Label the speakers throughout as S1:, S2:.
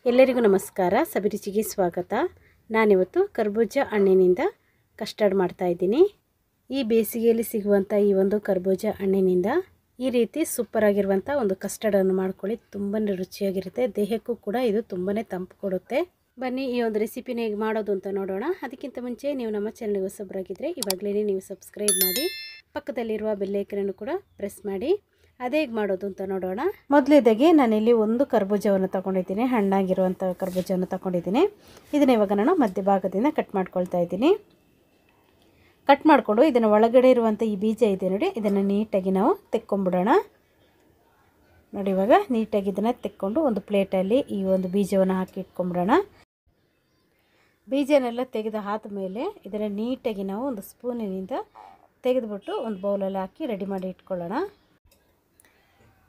S1: ಎಲ್ಲರಿಗೂ ನಮಸ್ಕಾರ. ಸಬಿರುಚಿಗೆ ಸ್ವಾಗತ. ನಾನಿವತ್ತು ಕರ್ಬೂಜ ಹಣ್ಣಿನಿಂದ ಕಸ್ಟರ್ಡ್ ಮಾಡ್ತಾ ಇದ್ದೀನಿ. ಈ ಬೇಸಿಗೆಯಲ್ಲಿ ಸಿಗುವಂಥ ಈ ಒಂದು ಕರ್ಬೂಜ ಹಣ್ಣಿನಿಂದ ಈ ರೀತಿ ಸೂಪರ್ ಆಗಿರುವಂಥ ಒಂದು ಕಸ್ಟರ್ಡನ್ನು ಮಾಡ್ಕೊಳ್ಳಿ. ತುಂಬಾ ರುಚಿಯಾಗಿರುತ್ತೆ. ದೇಹಕ್ಕೂ ಕೂಡ ಇದು ತುಂಬಾ ತಂಪು ಕೊಡುತ್ತೆ. ಬನ್ನಿ ಈ ಒಂದು ರೆಸಿಪಿನ ಹೇಗೆ ಮಾಡೋದು ಅಂತ ನೋಡೋಣ. ಅದಕ್ಕಿಂತ ಮುಂಚೆ ನೀವು ನಮ್ಮ ಚಾನಲ್ಗೆ ಹೊಸಬರಾಗಿದ್ದರೆ ಇವಾಗಲೇ ನೀವು ಸಬ್ಸ್ಕ್ರೈಬ್ ಮಾಡಿ, ಪಕ್ಕದಲ್ಲಿರುವ ಬೆಲ್ ಐಕನ್ ಕೂಡ ಪ್ರೆಸ್ ಮಾಡಿ. ಅದೇ ಹೇಗೆ ಮಾಡೋದು ಅಂತ ನೋಡೋಣ. ಮೊದಲೇದಾಗಿ ನಾನಿಲ್ಲಿ ಒಂದು ಕರ್ಬೂಜವನ್ನು ತಗೊಂಡಿದ್ದೀನಿ, ಹಣ್ಣಾಗಿರುವಂಥ ಕರ್ಬೂಜವನ್ನು ತಗೊಂಡಿದ್ದೀನಿ. ಇದನ್ನ ಇವಾಗ ನಾನು ಮಧ್ಯಭಾಗದಿಂದ ಕಟ್ ಮಾಡ್ಕೊಳ್ತಾ ಇದ್ದೀನಿ. ಕಟ್ ಮಾಡಿಕೊಂಡು ಇದನ್ನು ಒಳಗಡೆ ಇರುವಂಥ ಈ ಬೀಜ ಇದೆ ನೋಡಿ, ಇದನ್ನು ನೀಟಾಗಿ ನಾವು ತೆಕ್ಕೊಂಬಿಡೋಣ. ನೋಡಿ ಇವಾಗ ನೀಟಾಗಿ ಇದನ್ನು ತೆಕ್ಕೊಂಡು ಒಂದು ಪ್ಲೇಟಲ್ಲಿ ಈ ಒಂದು ಬೀಜವನ್ನು ಹಾಕಿ ಇಟ್ಕೊಂಬಿಡೋಣ. ಬೀಜನೆಲ್ಲ ತೆಗೆದು ಆದಮೇಲೆ ಇದನ್ನು ನೀಟಾಗಿ ನಾವು ಒಂದು ಸ್ಪೂನಿನಿಂದ ತೆಗೆದುಬಿಟ್ಟು ಒಂದು ಬೌಲಲ್ಲಿ ಹಾಕಿ ರೆಡಿ ಮಾಡಿ ಇಟ್ಕೊಳ್ಳೋಣ.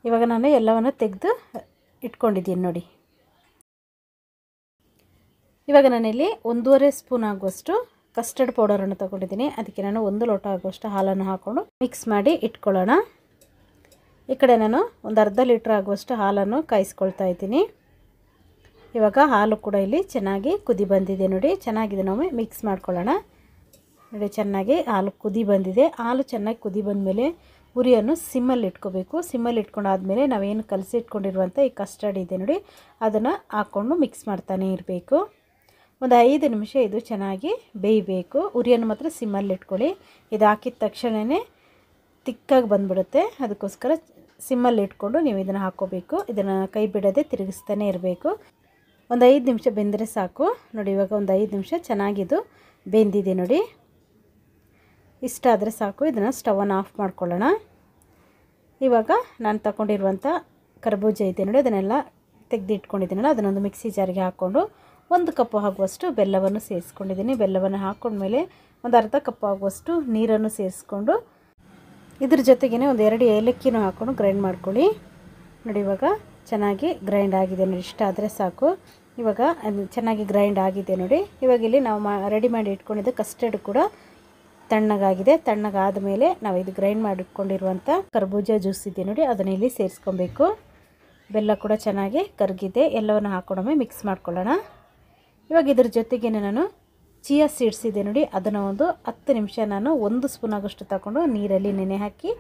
S1: ಇವಾಗ ನಾನು ಎಲ್ಲವನ್ನು ತೆಗೆದು ಇಟ್ಕೊಂಡಿದ್ದೀನಿ ನೋಡಿ. ಇವಾಗ ನಾನಿಲ್ಲಿ 1.5 ಸ್ಪೂನ್ ಆಗುವಷ್ಟು ಕಸ್ಟರ್ಡ್ ಪೌಡರನ್ನು ತಗೊಂಡಿದ್ದೀನಿ. ಅದಕ್ಕೆ ನಾನು 1 ಲೋಟ ಆಗುವಷ್ಟು ಹಾಲನ್ನು ಹಾಕ್ಕೊಂಡು ಮಿಕ್ಸ್ ಮಾಡಿ ಇಟ್ಕೊಳ್ಳೋಣ. ಈ ಕಡೆ ನಾನು ಒಂದು ಅರ್ಧ ಲೀಟ್ರ್ ಆಗುವಷ್ಟು ಹಾಲನ್ನು ಕಾಯಿಸ್ಕೊಳ್ತಾ ಇದ್ದೀನಿ. ಇವಾಗ ಹಾಲು ಕೂಡ ಇಲ್ಲಿ ಚೆನ್ನಾಗಿ ಕುದಿ ಬಂದಿದೆ ನೋಡಿ. ಚೆನ್ನಾಗಿದೆ, ನಾವು ಮಿಕ್ಸ್ ಮಾಡ್ಕೊಳ್ಳೋಣ. ನೋಡಿ ಚೆನ್ನಾಗಿ ಹಾಲು ಕುದಿ ಬಂದಿದೆ. ಹಾಲು ಚೆನ್ನಾಗಿ ಕುದಿ ಬಂದಮೇಲೆ ಉರಿಯನ್ನು ಸಿಮ್ಮಲ್ಲಿ ಇಟ್ಕೋಬೇಕು. ಸಿಮ್ಮಲ್ಲಿ ಇಟ್ಕೊಂಡಾದ್ಮೇಲೆ ನಾವೇನು ಕಲಸಿ ಇಟ್ಕೊಂಡಿರುವಂಥ ಈ ಕಸ್ಟರ್ಡ್ ಇದೆ ನೋಡಿ, ಅದನ್ನು ಹಾಕ್ಕೊಂಡು ಮಿಕ್ಸ್ ಮಾಡ್ತಾನೆ ಇರಬೇಕು. ಒಂದು 5 ನಿಮಿಷ ಇದು ಚೆನ್ನಾಗಿ ಬೇಯಬೇಕು. ಉರಿಯನ್ನು ಮಾತ್ರ ಸಿಮ್ಮಲ್ಲಿ ಇಟ್ಕೊಳ್ಳಿ. ಇದು ಹಾಕಿದ ತಕ್ಷಣವೇ ತಿಕ್ಕಾಗಿ ಬಂದುಬಿಡುತ್ತೆ. ಅದಕ್ಕೋಸ್ಕರ ಸಿಮ್ಮಲ್ಲಿ ಇಟ್ಕೊಂಡು ನೀವು ಇದನ್ನು ಹಾಕ್ಕೋಬೇಕು. ಇದನ್ನು ಕೈ ಬಿಡದೆ ತಿರುಗಿಸ್ತಾನೆ ಇರಬೇಕು. ಒಂದು 5 ನಿಮಿಷ ಬೆಂದರೆ ಸಾಕು. ನೋಡಿ ಇವಾಗ ಒಂದು 5 ನಿಮಿಷ ಚೆನ್ನಾಗಿದು ಬೆಂದಿದೆ ನೋಡಿ. ಇಷ್ಟ ಆದರೆ ಸಾಕು. ಇದನ್ನು ಸ್ಟವನ್ನು ಆಫ್ ಮಾಡ್ಕೊಳ್ಳೋಣ. ಇವಾಗ ನಾನು ತಗೊಂಡಿರುವಂಥ ಕರ್ಬೂಜ ಇದೆ ನೋಡಿ, ಅದನ್ನೆಲ್ಲ ತೆಗೆದು ಇಟ್ಕೊಂಡಿದ್ದೀನಲ್ಲ, ಅದನ್ನೊಂದು ಮಿಕ್ಸಿ ಜಾರಿಗೆ ಹಾಕ್ಕೊಂಡು 1 ಕಪ್ ಆಗುವಷ್ಟು ಬೆಲ್ಲವನ್ನು ಸೇರಿಸ್ಕೊಂಡಿದ್ದೀನಿ. ಬೆಲ್ಲವನ್ನು ಹಾಕ್ಕೊಂಡ್ಮೇಲೆ ಒಂದು ಅರ್ಧ ಕಪ್ ಆಗುವಷ್ಟು ನೀರನ್ನು ಸೇರಿಸ್ಕೊಂಡು ಇದ್ರ ಜೊತೆಗೇ ಒಂದು 2 ಏಲಕ್ಕಿನೂ ಹಾಕ್ಕೊಂಡು ಗ್ರೈಂಡ್ ಮಾಡ್ಕೊಳ್ಳಿ. ನೋಡಿ ಇವಾಗ ಚೆನ್ನಾಗಿ ಗ್ರೈಂಡ್ ಆಗಿದೆ ನೋಡಿ. ಇಷ್ಟ ಆದರೆ ಸಾಕು. ಇವಾಗ ಅದು ಚೆನ್ನಾಗಿ ಗ್ರೈಂಡ್ ಆಗಿದೆ ನೋಡಿ. ಇವಾಗ ಇಲ್ಲಿ ನಾವು ರೆಡಿ ಮಾಡಿ ಇಟ್ಕೊಂಡಿದ್ದ ಕಸ್ಟರ್ಡ್ ಕೂಡ ತಣ್ಣಗಾಗಿದೆ. ತಣ್ಣಗಾದ ಮೇಲೆ ನಾವು ಇದು ಗ್ರೈಂಡ್ ಮಾಡಿಟ್ಕೊಂಡಿರುವಂಥ ಕರ್ಬೂಜ ಜ್ಯೂಸ್ ಇದೆ ನೋಡಿ, ಅದನ್ನು ಇಲ್ಲಿ ಸೇರಿಸ್ಕೊಬೇಕು. ಬೆಲ್ಲ ಕೂಡ ಚೆನ್ನಾಗಿ ಕರಗಿದೆ. ಎಲ್ಲವನ್ನು ಹಾಕೊಂಡೊಮ್ಮೆ ಮಿಕ್ಸ್ ಮಾಡ್ಕೊಳ್ಳೋಣ. ಇವಾಗ ಇದ್ರ ಜೊತೆಗೇ ನಾನು ಚಿಯಾ ಸೀಡ್ಸ್ ಇದೆ ನೋಡಿ, ಅದನ್ನು ಒಂದು 10 ನಿಮಿಷ ನಾನು 1 ಸ್ಪೂನ್ ಆಗೋಷ್ಟು ತಗೊಂಡು ನೀರಲ್ಲಿ ನೆನೆ ಹಾಕಿ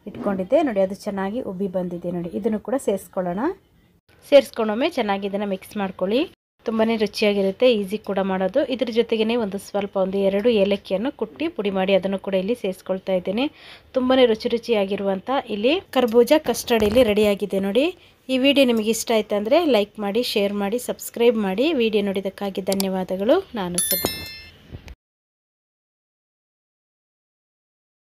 S1: ಇಟ್ಕೊಂಡಿದ್ದೆ ನೋಡಿ. ಅದು ಚೆನ್ನಾಗಿ ಉಬ್ಬಿ ಬಂದಿದೆ ನೋಡಿ. ಇದನ್ನು ಕೂಡ ಸೇರಿಸ್ಕೊಳ್ಳೋಣ. ಸೇರಿಸ್ಕೊಂಡೊಮ್ಮೆ ಚೆನ್ನಾಗಿ ಇದನ್ನು ಮಿಕ್ಸ್ ಮಾಡ್ಕೊಳ್ಳಿ. ತುಂಬಾ ರುಚಿಯಾಗಿರುತ್ತೆ, ಈಸಿ ಕೂಡ ಮಾಡೋದು. ಇದ್ರ ಜೊತೆಗೇ ಒಂದು 2 ಏಲಕ್ಕಿಯನ್ನು ಕುಟ್ಟಿ ಪುಡಿ ಮಾಡಿ ಅದನ್ನು ಕೂಡ ಇಲ್ಲಿ ಸೇರಿಸ್ಕೊಳ್ತಾ ಇದ್ದೀನಿ. ತುಂಬಾ ರುಚಿಯಾಗಿರುವಂಥ ಇಲ್ಲಿ ಕರ್ಬೂಜ ಕಸ್ಟರ್ಡ್ ಇಲ್ಲಿ ರೆಡಿಯಾಗಿದೆ ನೋಡಿ. ಈ ವಿಡಿಯೋ ನಿಮಗೆ ಇಷ್ಟ ಆಯ್ತು ಅಂದರೆ ಲೈಕ್ ಮಾಡಿ, ಶೇರ್ ಮಾಡಿ, ಸಬ್ಸ್ಕ್ರೈಬ್ ಮಾಡಿ. ವಿಡಿಯೋ ನೋಡಿದ್ದಕ್ಕಾಗಿ ಧನ್ಯವಾದಗಳು. ನಾನು ಸಬ್